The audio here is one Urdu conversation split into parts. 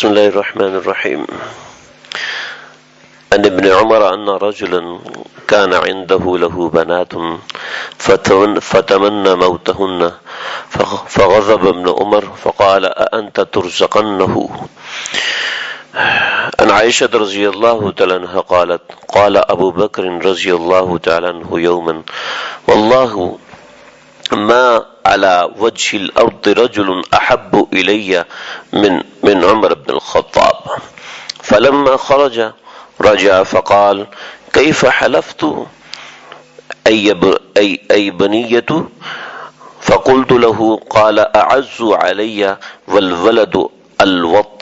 بسم الله الرحمن الرحيم. عن ابن عمر أن رجلا كان عنده له بنات فتمنى موتهن فغضب ابن عمر فقال أأنت ترزقنه. عن عائشة رضي الله تعالى عنها قالت قال أبو بكر رضي الله تعالى عنه يوما والله ما على وجه الأرض رجل أحب إلي من عمر بن الخطاب. فلما خرج رجع فقال كيف حلفت أي بنية؟ فقلت له قال أعز علي والولد الوط.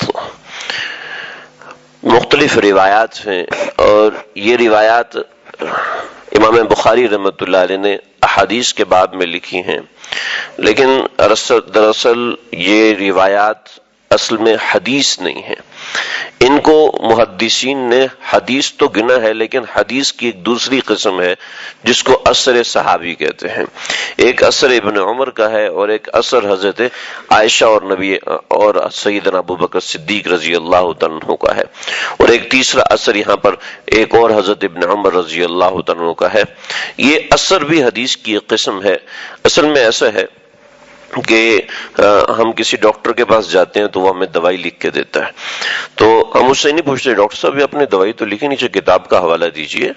مختلف روایات ہیں اور یہ روایات امام بخاری رحمۃ اللہ علیہ نے احادیث کے باب میں لکھی ہیں، لیکن دراصل یہ روایات اصل میں حدیث نہیں ہیں. ان کو محدثین نے حدیث تو گنا ہے، لیکن حدیث کی ایک دوسری قسم ہے جس کو اثر صحابی کہتے ہیں. ایک اثر ابن عمر کا ہے اور ایک اثر حضرت عائشہ اور نبی اور سیدنا ابو بکر صدیق رضی اللہ عنہ کا ہے، اور ایک تیسرا اثر یہاں پر ایک اور حضرت ابن عمر رضی اللہ عنہ کا ہے. یہ اثر بھی حدیث کی ایک قسم ہے. اصل میں ایسا ہے کہ ہم کسی ڈاکٹر کے پاس جاتے ہیں تو وہ ہمیں دوائی لکھ کے دیتا ہے، تو ہم اس سے نہیں پوچھتے ڈاکٹر صاحب یہ اپنے دوائی تو لکھی نیچے کتاب کا حوالہ دیجئے،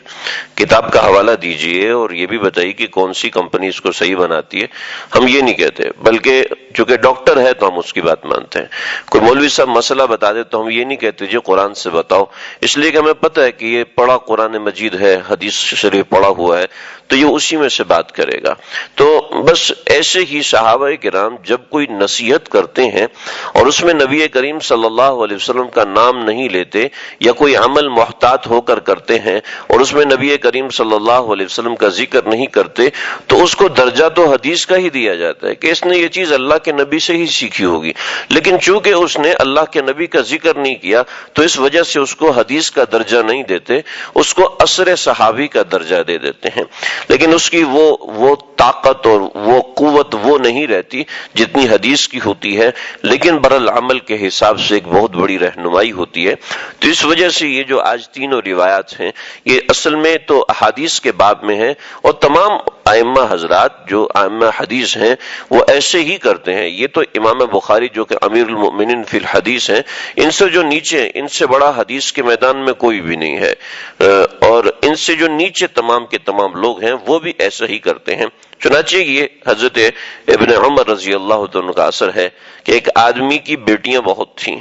کتاب کا حوالہ دیجئے اور یہ بھی بتائیے کہ کون سی کمپنی اس کو صحیح بناتی ہے. ہم یہ نہیں کہتے، بلکہ چونکہ ڈاکٹر ہے تو ہم اس کی بات مانتے ہیں. کوئی مولوی صاحب مسئلہ بتا دے تو ہم یہ نہیں کہتے جی قرآن سے بتاؤ، اس لیے کہ ہمیں پتہ ہے کہ یہ پڑھا قرآن مجید ہے، حدیث شریف پڑھا ہوا ہے، تو یہ اسی میں سے بات کرے گا. تو بس ایسے ہی صحابہ کرام جب کوئی نصیحت کرتے ہیں اور اس میں نبی کریم صلی اللہ علیہ وسلم کا نام نہیں لیتے یا کوئی عمل محتاط ہو کر کرتے ہیں اور اس میں نبی کریم صلی اللہ علیہ وسلم کا ذکر نہیں کرتے، تو اس کو درجہ تو حدیث کا ہی دیا جاتا ہے کہ اس نے یہ چیز اللہ کے نبی سے ہی سیکھی ہوگی. لیکن چونکہ اس نے اللہ کے نبی کا ذکر نہیں کیا تو اس وجہ سے اس کو حدیث کا درجہ نہیں دیتے، اس کو اثر صحابی کا درجہ دے دیتے ہیں. لیکن اس کی وہ طاقت اور وہ قوت وہ نہیں رہتی جتنی حدیث کی ہوتی ہے، لیکن برالعمل کے حساب سے ایک بہت بڑی رہنمائی ہوتی ہے. تو اس وجہ سے یہ جو آج تینوں روایات ہیں یہ اصل میں تو احادیث کے باب میں ہیں، اور تمام ائمہ حضرات جو ائمہ حدیث ہیں وہ ایسے ہی کرتے ہیں. یہ تو امام بخاری جو کہ امیر المؤمنین فی الحدیث ہیں، ان سے جو نیچے، ان سے بڑا حدیث کے میدان میں کوئی بھی نہیں ہے، اور ان سے جو نیچے تمام کے تمام لوگ ہیں وہ بھی ایسا ہی کرتے ہیں. چنانچہ یہ حضرت ابن عمر رضی اللہ عنہ کا اثر ہے کہ ایک آدمی کی بیٹیاں بہت تھیں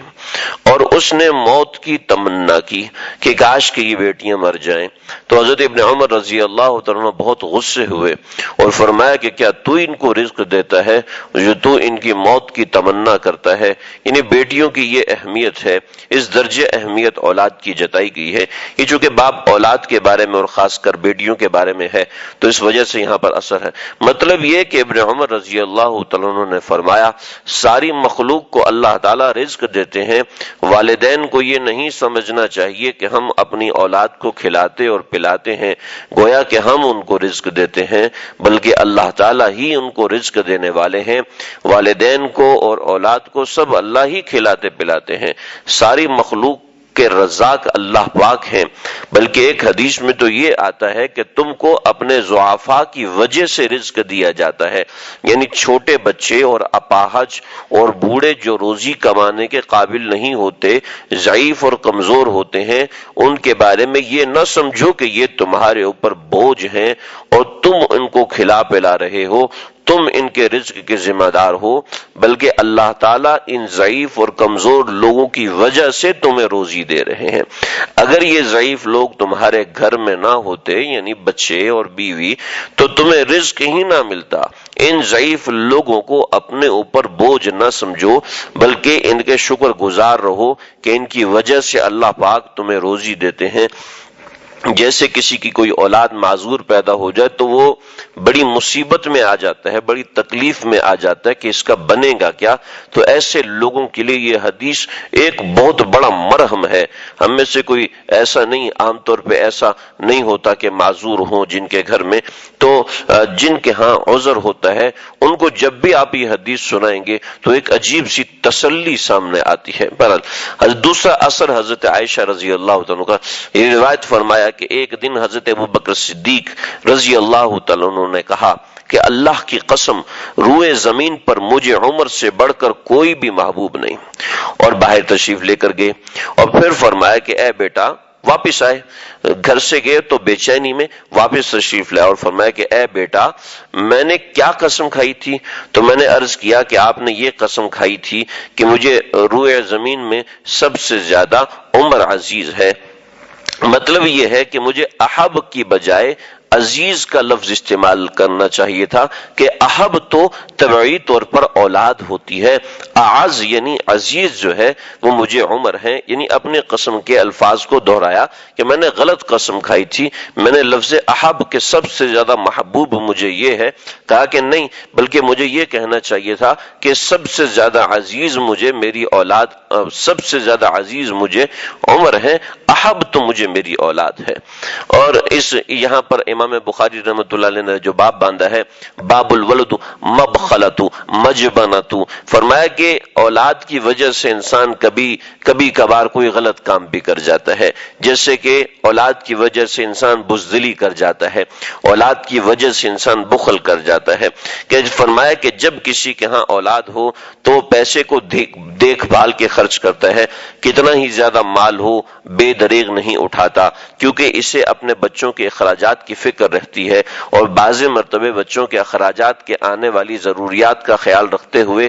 اور اس نے موت کی تمنا کی کہ کاش کہ یہ بیٹیاں مر جائیں. تو حضرت ابن عمر رضی اللہ عنہ بہت غصے ہوئے اور فرمایا کہ کیا تو ان کو رزق دیتا ہے جو تو ان کی موت کی تمنا کرتا ہے؟ یعنی بیٹیوں کی یہ اہمیت ہے، اس درجے اہمیت اولاد کی جتائی گئی ہے. یہ چونکہ باپ اولاد کے بارے میں اور خاص کر بیٹیوں کے بارے میں ہے تو اس وجہ سے یہاں پر اثر ہے. مطلب یہ کہ ابن عمر رضی اللہ تعالیٰ عنہ نے فرمایا ساری مخلوق کو اللہ تعالیٰ رزق دیتے ہیں، والدین کو یہ نہیں سمجھنا چاہیے کہ ہم اپنی اولاد کو کھلاتے اور پلاتے ہیں گویا کہ ہم ان کو رزق دیتے ہیں، بلکہ اللہ تعالیٰ ہی ان کو رزق دینے والے ہیں. والدین کو اور اولاد کو سب اللہ ہی کھلاتے پلاتے ہیں. ساری مخلوق کہ رزاق اللہ پاک ہیں. بلکہ ایک حدیث میں تو یہ آتا ہے کہ تم کو اپنے ضعفاء کی وجہ سے رزق دیا جاتا ہے، یعنی چھوٹے بچے اور اپاہج اور بوڑھے جو روزی کمانے کے قابل نہیں ہوتے، ضعیف اور کمزور ہوتے ہیں، ان کے بارے میں یہ نہ سمجھو کہ یہ تمہارے اوپر بوجھ ہیں اور تم ان کو کھلا پلا رہے ہو، تم ان کے رزق کے ذمہ دار ہو، بلکہ اللہ تعالیٰ ان ضعیف اور کمزور لوگوں کی وجہ سے تمہیں روزی دے رہے ہیں. اگر یہ ضعیف لوگ تمہارے گھر میں نہ ہوتے، یعنی بچے اور بیوی، تو تمہیں رزق ہی نہ ملتا. ان ضعیف لوگوں کو اپنے اوپر بوجھ نہ سمجھو، بلکہ ان کے شکر گزار رہو کہ ان کی وجہ سے اللہ پاک تمہیں روزی دیتے ہیں. جیسے کسی کی کوئی اولاد معذور پیدا ہو جائے تو وہ بڑی مصیبت میں آ جاتا ہے، بڑی تکلیف میں آ جاتا ہے کہ اس کا بنے گا کیا. تو ایسے لوگوں کے لیے یہ حدیث ایک بہت بڑا مرہم ہے. ہم میں سے کوئی ایسا نہیں، عام طور پہ ایسا نہیں ہوتا کہ معذور ہوں جن کے گھر میں، تو جن کے ہاں عذر ہوتا ہے ان کو جب بھی آپ یہ حدیث سنائیں گے تو ایک عجیب سی تسلی سامنے آتی ہے۔ بہرحال دوسرا اثر حضرت عائشہ رضی اللہ تعالیٰ کا، یہ روایت فرمایا کہ ایک دن حضرت ابوبکر صدیق رضی اللہ تعالیٰ عنہ نے کہا کہ اللہ کی قسم روئے زمین پر مجھے عمر سے بڑھ کر کوئی بھی محبوب نہیں، اور باہر تشریف لے کر گئے، اور پھر فرمایا کہ اے بیٹا، واپس آئے، گھر سے گئے تو بے چینی میں واپس تشریف لائے اور فرمایا کہ اے بیٹا، میں نے کیا قسم کھائی تھی؟ تو میں نے عرض کیا کہ آپ نے یہ قسم کھائی تھی کہ مجھے روئے زمین میں سب سے زیادہ عمر عزیز ہے۔ مطلب یہ ہے کہ مجھے احب کی بجائے عزیز کا لفظ استعمال کرنا چاہیے تھا کہ احب تو طبعی طور پر اولاد ہوتی ہے، اعز یعنی عزیز جو ہے وہ مجھے عمر ہے، یعنی اپنے قسم کے الفاظ کو دہرایا کہ میں نے غلط قسم کھائی تھی، میں نے لفظ احب کے سب سے زیادہ محبوب مجھے یہ ہے کہا کہ نہیں، بلکہ مجھے یہ کہنا چاہیے تھا کہ سب سے زیادہ عزیز مجھے میری اولاد، سب سے زیادہ عزیز مجھے عمر ہے، احب تو مجھے میری اولاد ہے۔ اور اس یہاں پر امام بخاری رحمۃ اللہ علیہ نے جو باب باندھا ہے، باب الولد مبخلۃ مجبنۃ، فرمایا کہ اولاد کی وجہ سے انسان کبھی کبھار کوئی غلط کام بھی کر جاتا ہے، جیسے کہ اولاد کی وجہ سے انسان بزدلی کر جاتا ہے، اولاد کی وجہ سے انسان بخل کر جاتا ہے، کہ فرمایا کہ جب کسی کے ہاں اولاد ہو تو پیسے کو دیکھ بھال کے خرچ کرتا ہے، کتنا ہی زیادہ مال ہو بے دریغ نہیں اٹھاتا، کیونکہ اسے اپنے بچوں کے اخراجات کی فکر رہتی ہے، اور بعض مرتبہ بچوں کے اخراجات کے آنے والی ضروریات کا خیال رکھتے ہوئے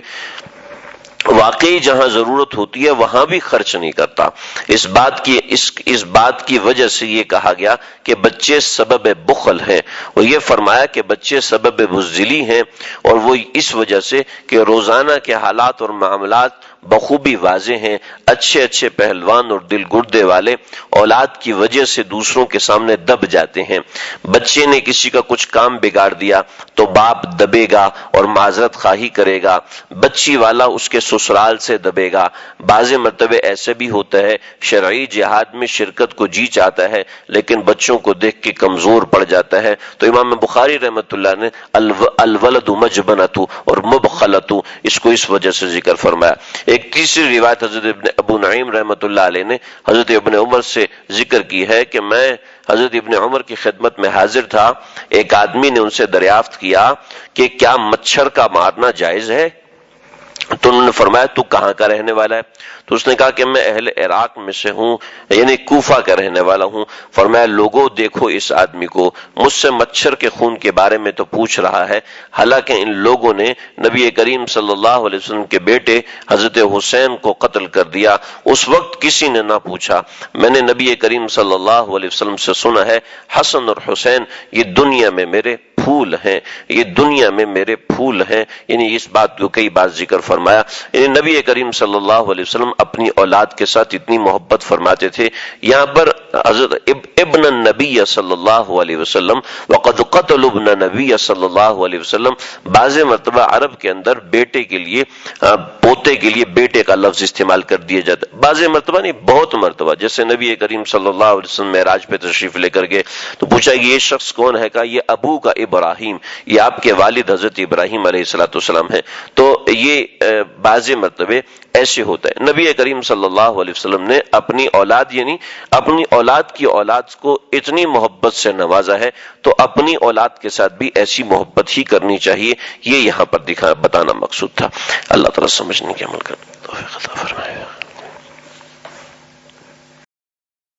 واقعی جہاں ضرورت ہوتی ہے وہاں بھی خرچ نہیں کرتا۔ اس بات کی وجہ سے یہ کہا گیا کہ بچے سبب بخل ہیں، اور یہ فرمایا کہ بچے سبب بزدلی ہیں، اور وہ اس وجہ سے کہ روزانہ کے حالات اور معاملات بخوبی واضح ہیں، اچھے پہلوان اور دل گردے والے اولاد کی وجہ سے دوسروں کے سامنے دب جاتے ہیں۔ بچے نے کسی کا کچھ کام بگاڑ دیا تو باپ دبے گا اور معذرت خواہی کرے گا، بچی والا اس کے سسرال سے دبے گا۔ بعض مرتبہ ایسے بھی ہوتا ہے شرعی جہاد میں شرکت کو جی چاہتا ہے لیکن بچوں کو دیکھ کے کمزور پڑ جاتا ہے، تو امام بخاری رحمۃ اللہ نے الولد مجبنۃ اور مبخلۃ اس کو اس وجہ سے ذکر فرمایا۔ ایک تیسری روایت حضرت ابو نعیم رحمۃ اللہ علیہ نے حضرت ابن عمر سے ذکر کی ہے کہ میں حضرت ابن عمر کی خدمت میں حاضر تھا، ایک آدمی نے ان سے دریافت کیا کہ کیا مچھر کا مارنا جائز ہے؟ تو انہوں نے فرمایا تو کہاں کا رہنے والا ہے؟ تو اس نے کہا کہ میں اہل عراق میں سے ہوں، یعنی کوفہ کا رہنے والا ہوں۔ فرمایا لوگوں دیکھو اس آدمی کو، مجھ سے مچھر کے خون کے بارے میں تو پوچھ رہا ہے، حالانکہ ان لوگوں نے نبی کریم صلی اللہ علیہ وسلم کے بیٹے حضرت حسین کو قتل کر دیا، اس وقت کسی نے نہ پوچھا۔ میں نے نبی کریم صلی اللہ علیہ وسلم سے سنا ہے حسن اور حسین یہ دنیا میں میرے پھول ہیں، یہ دنیا میں میرے پھول ہیں، یعنی اس بات کو کئی بار ذکر فرمایا۔ یعنی نبی کریم صلی اللہ علیہ وسلم اپنی اولاد کے ساتھ اتنی محبت فرماتے تھے۔ یہاں پر حضرت ابن النبی صلی اللہ علیہ وسلم وقد قتل ابن نبی صلی اللہ علیہ وسلم، بعض مرتبہ عرب کے اندر بیٹے کے لیے پوتے کے لیے بیٹے کا لفظ استعمال کر دیا جاتا ہے، بعض مرتبہ نہیں بہت مرتبہ، جیسے نبی کریم صلی اللہ علیہ وسلم معراج پہ تشریف لے کر گئے تو پوچھا کہ یہ شخص کون ہے؟ کہا یہ ابو کا ابراہیم، یہ آپ کے والد حضرت ابراہیم علیہ السلام ہیں۔ تو یہ بعض مرتبہ ایسے ہوتا ہے۔ نبی کریم صلی اللہ علیہ وسلم نے اپنی اولاد یعنی اپنی اولاد کی اولاد کو اتنی محبت سے نوازا ہے، تو اپنی اولاد کے ساتھ بھی ایسی محبت ہی کرنی چاہیے، یہ یہاں پر بتانا مقصود تھا۔ اللہ تعالیٰ سمجھنے کی عمل کرنے کی توفیق عطا فرمائے۔